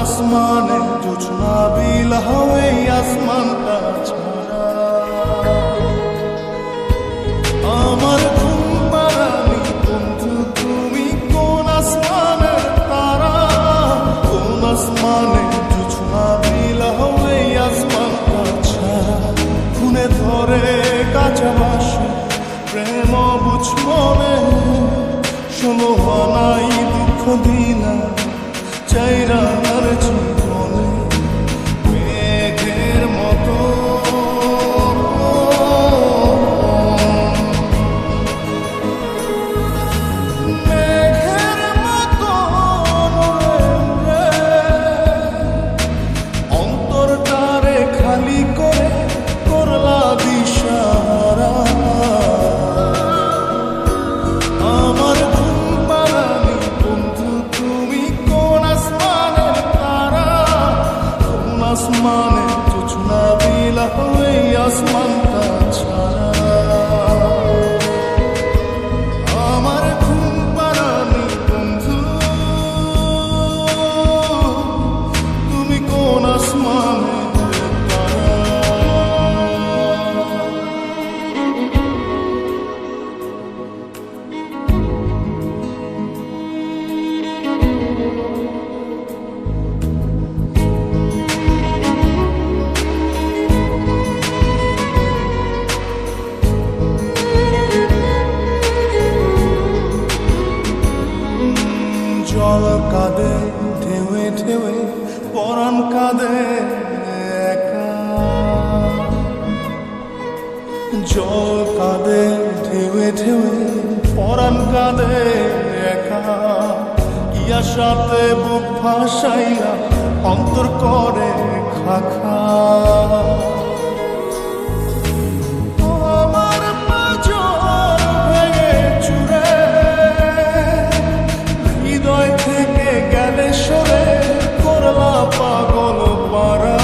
আসমানে জোছনা বিলা হয়ে আসমানটা ছাড়া আমার ঘুম পাড়ানি বন্ধু তুমি কোন আসমানের তারা কোন আসমানে জোছনা বিলা হয়ে আসমানটা ছাড়া খুনে ধরে কাঁচা বাসে প্রেম বুঝ মনে শোনো হানাই দুঃখ দিনা চাইরার জীবনে মেঘের মতো অন্তরটারে খালি করে করলা দিশাহারা আমার ঘুম পাড়ানি বন্ধু তুমি কোন আসমানের তারা কোন আসমানে জোছনা বিলা হয়ে আসমানটা ছাড়া আমার ঘুম পাড়ানি বন্ধু তুমি কোন আসমানের জল কাঁদে ঢেউে ঢেউে পরাণ কাঁদে একা জল কাঁদে ঢেউে ঢেউে পরাণ কাঁদে একা ইয়া সাথে বুক ভাসাইয়া অন্তর করে খাখা পাগল পারা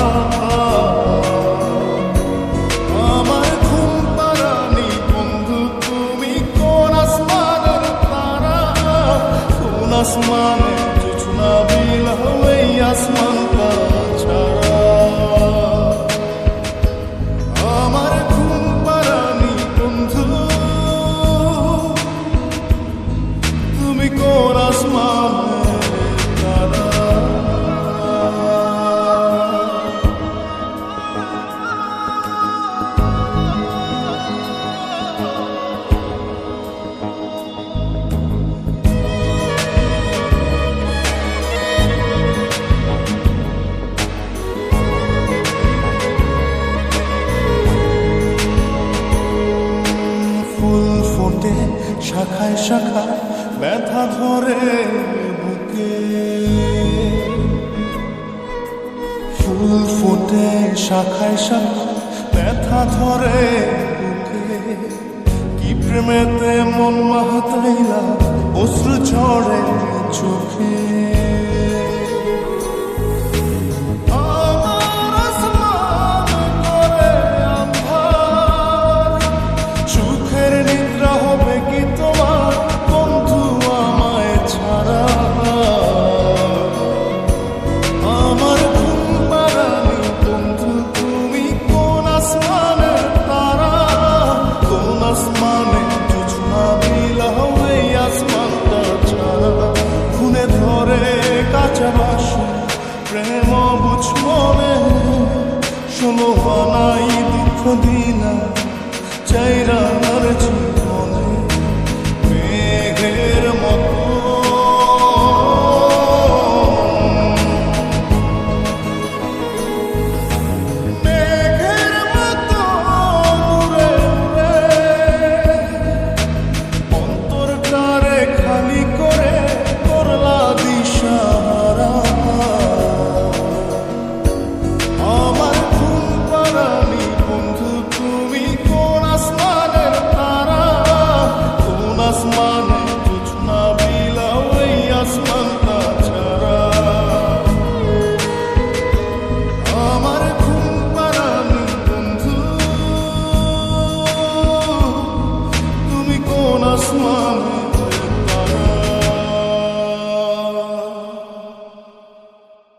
আমার ঘুম পাড়ানি বন্ধু তুমি কোন আসমানের তারা কোন আসমানে জোছনা বিলা হয়ে আসমানটা ছাড়া আমার ঘুম পাড়ানি বন্ধু তুমি কোন আসমানের তারা শাখায় শাখায় ব্যথা ধরে বুকে ফুল ফোটে শাখায় শাখায় ব্যথা ধরে বুকে কি প্রেমেতে মন মাহাতাইলা অশ্রু ঝরে চোখে আসমানে জোছনা বিলা হয়ে আসমানটা ছাড়া খুনে ধরে কাঁচা বাসে প্রেম বুঝ মনে শোনো হানাই দুঃখ দিনা চাইরার জীবনে মেঘের মতো খালি করে মানে